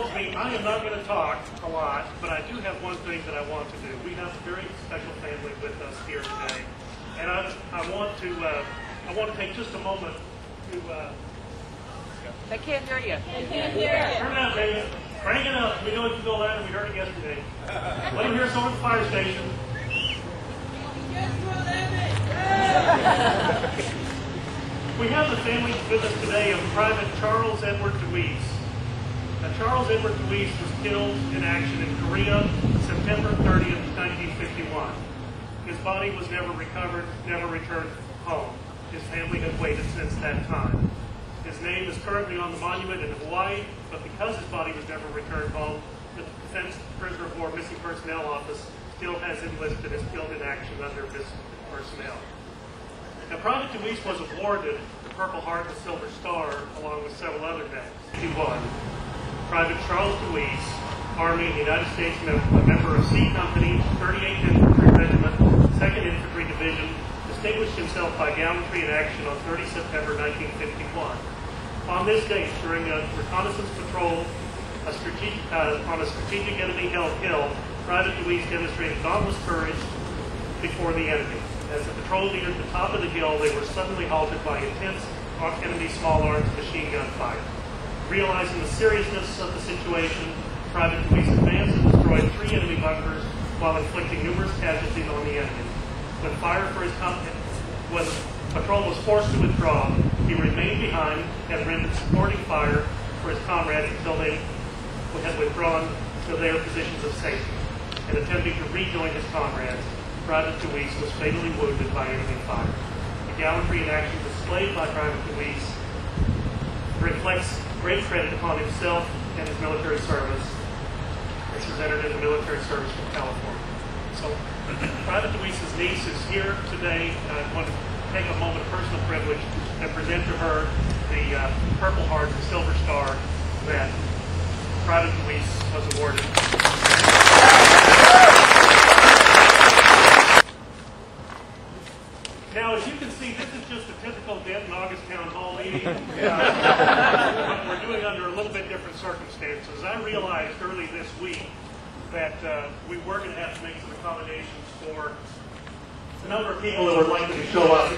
indulge me, I am not going to talk a lot, but I do have one thing that I want to do. We have a very special family with us here today, and I want to take just a moment to. They can't hear you. They can't hear you. Turn it up, David. Crank it up. We know it can go louder. We heard it yesterday. Let him hear us over at the fire station. We have the family with us today of Private Charles Edward DeWeese. Now, Charles Edward DeWeese was killed in action in Korea September 30th, 1951. His body was never recovered, never returned home. His family had waited since that time. His name is currently on the monument in Hawaii, but because his body was never returned home, the Defense Prisoner of War Missing Personnel Office still has him listed as killed in action under missing personnel. Now, Private DeWeese was awarded the Purple Heart and Silver Star along with several other medals. He won. Private Charles DeWeese, Army of the United States, a member of C Company, 38th Infantry Regiment, 2nd Infantry Division, distinguished himself by gallantry in action on 30 September 1951. On this date, during a reconnaissance patrol on a strategic enemy-held hill, Private DeWeese demonstrated dauntless courage before the enemy. As the patrol neared the top of the hill, they were suddenly halted by intense enemy small arms machine gun fire. Realizing the seriousness of the situation, Private DeWeese advanced and destroyed 3 enemy bunkers while inflicting numerous casualties on the enemy. When patrol was forced to withdraw, he remained behind and rendered supporting fire for his comrades until they had withdrawn to their positions of safety. In attempting to rejoin his comrades, Private DeWeese was fatally wounded by enemy fire. The gallantry in action displayed by Private DeWeese reflects great credit upon himself and his military service. This was entered into military service from California. So, Private DeWeese's niece is here today, and I want to take a moment of personal privilege and present to her the Purple Heart and Silver Star that Private DeWeese was awarded. Now, as you can see, this is just a typical Denton August Town Hall meeting. But we're doing under a little bit different circumstances. I realized early this week that we were going to have to make some accommodations for the number of people that were likely to show up.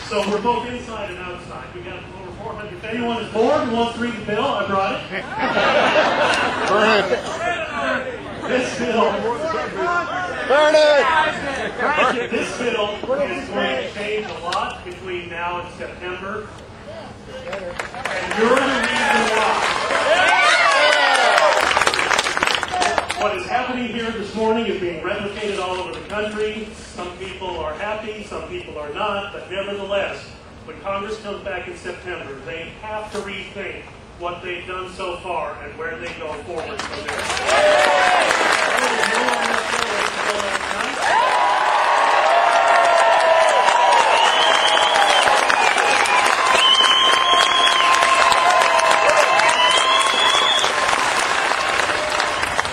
So we're both inside and outside. We got over 400. If anyone is bored and wants to read the bill, I brought it. This bill. Burn it! This bill is going to change a lot between now and September. And you're the reason why. What is happening here this morning is being replicated all over the country. Some people are happy, some people are not, but nevertheless, when Congress comes back in September, they have to rethink what they've done so far and where they go forward from there.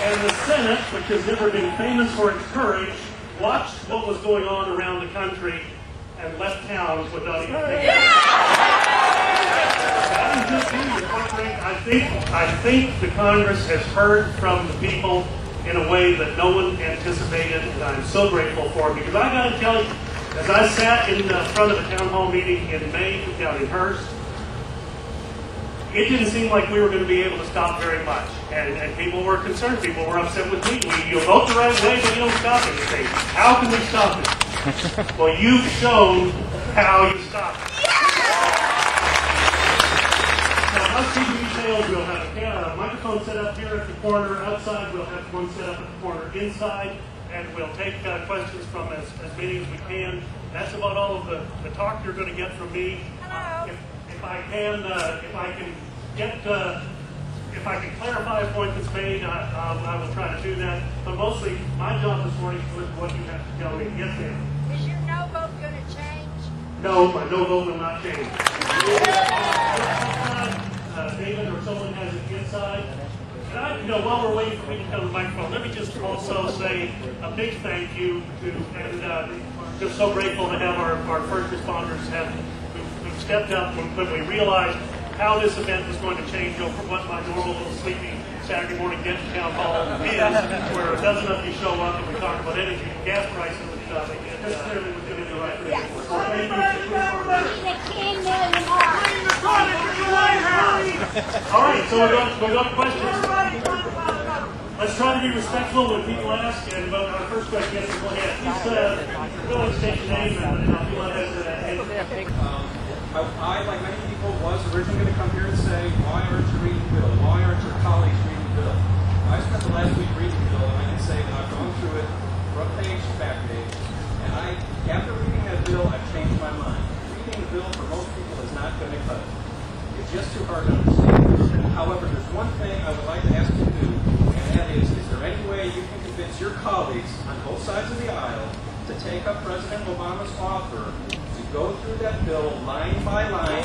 And the Senate, which has never been famous for its courage, watched what was going on around the country and left towns without even thinking. I think the Congress has heard from the people in a way that no one anticipated, and I'm so grateful for it, because I got to tell you, as I sat in front of a town hall meeting in May down in Hearst, it didn't seem like we were going to be able to stop very much, and people were concerned. People were upset with me. You vote the right way, but you don't stop anything. How can we stop it? Well, you've shown how you stop it. Housekeeping details, we'll have a microphone set up here at the corner outside. We'll have one set up at the corner inside. And we'll take questions from as many as we can. That's about all of the talk you're going to get from me. If I can clarify a point that's made, I will try to do that. But mostly, my job this morning is what you have to tell me. Yes, ma'am. Is your no vote going to change? No, my no vote will not change. David or someone has it inside. And while we're waiting for me to come to the microphone, let me just also say a big thank you to, and just so grateful to have our first responders who've stepped up when we realized how this event was going to change over what my normal little sleepy Saturday morning Denton town hall is, where a dozen of you show up and we talk about energy and gas prices and stuff. This clearly was going to be the right thing. So thank you. All right, so we're going to questions. Let's try to be respectful when people ask, and our first question, yes, go ahead. Please go and state your name and I'll be let I, like many people, was originally going to come here and say, why aren't you reading the bill? Why aren't your colleagues reading the bill? I spent the last week reading the bill, and I can say that I've gone through it, front page, back page, and after reading that bill, I've changed my mind. Reading the bill for most people is not going to cut it. It's just too hard to understand. However, there's one thing I would like to ask you to do, and that is there any way you can convince your colleagues on both sides of the aisle to take up President Obama's offer to go through that bill line by line?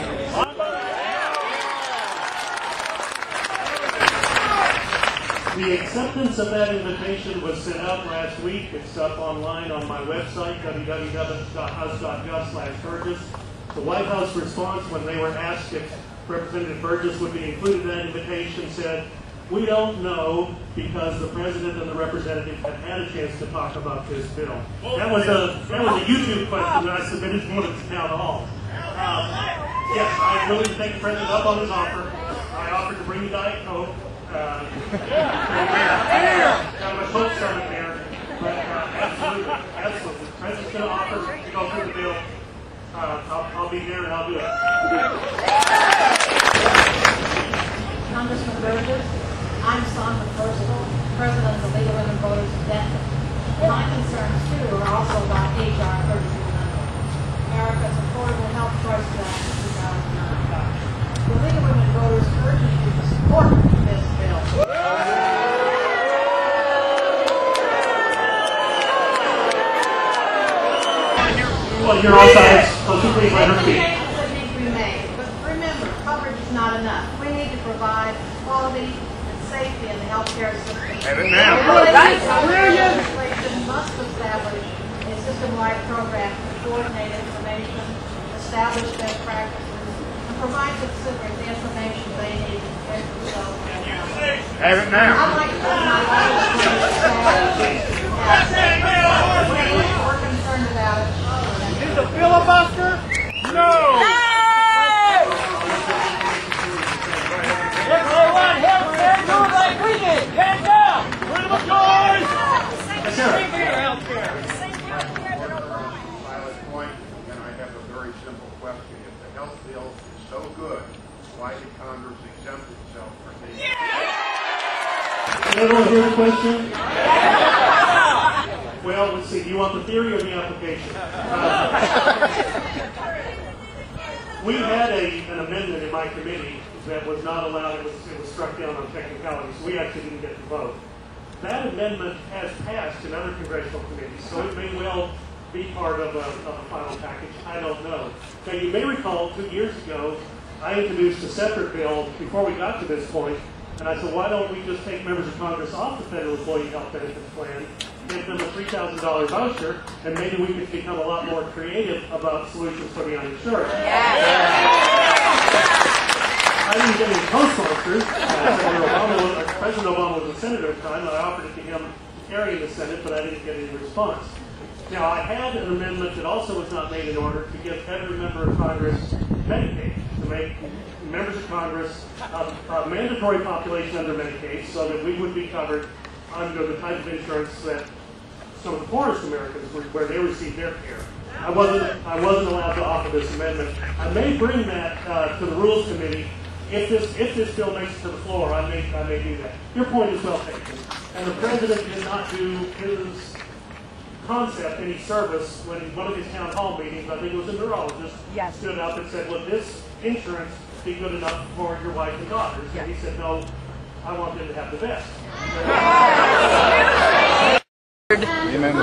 The acceptance of that invitation was sent out last week. It's up online on my website, www.house.gov/Burgess. The White House response when they were asked if Representative Burgess would be included in that invitation said, "We don't know because the President and the Representative have had a chance to talk about this bill." That was a YouTube question that I submitted to one of the town hall. Yes, I'm willing to take the President up on his offer. I offered to bring you Diet Coke. Got my Coke stomach there. But absolutely. The President's going to offer to go through the bill. I'll be there and I'll do it. Congressman Burgess, I'm Sonia Personal, President of the League of Women Voters of Denton. My concerns, too, are also about H.R. 3200, America's Affordable Health Choices Act of 2009. The League of Women Voters urges you to support this bill. Well, you're all sides, so please let her speak. That need to be made, but remember, coverage is not enough. We need to provide quality and safety in the healthcare system. Have it now. Legislation must establish a system-wide program to coordinate information, establish best practices, and provide consumers the information they need to protect themselves and their health. Have it now. I'd like to put my we're concerned about it. The filibuster? No! If they want healthcare, do it like we did. Hands down. Freedom of choice. Same for your healthcare. Valid point, and I have a very simple question. If the health bill is so good, why did Congress exempt itself from these? Did everyone hear the question? Well, let's see. Do you want the theory or the application? We had an amendment in my committee that was not allowed. It was struck down on technicalities. So we actually didn't get to vote. That amendment has passed in other congressional committees, so it may well be part of a final package. I don't know. Now, you may recall 2 years ago, I introduced a separate bill before we got to this point, and I said, why don't we just take members of Congress off the federal employee health benefits plan, give them a $3,000 voucher, and maybe we could become a lot more creative about solutions for the uninsured. I didn't get any co-sponsors. President Obama was a senator at the time, and I offered it to him to carry in the Senate, but I didn't get any response. Now, I had an amendment that also was not made in order to give every member of Congress Medicaid, to make members of Congress a mandatory population under Medicaid so that we would be covered under the type of insurance that some of the poorest Americans where they receive their care. I wasn't allowed to offer this amendment. I may bring that to the Rules Committee. If this bill makes it to the floor, I may do that. Your point is well taken. And the President did not do his concept any service when one of his town hall meetings, I think it was a neurologist, stood up and said, would this insurance be good enough for your wife and daughters? And he said, no, I want them to have the best. Amen.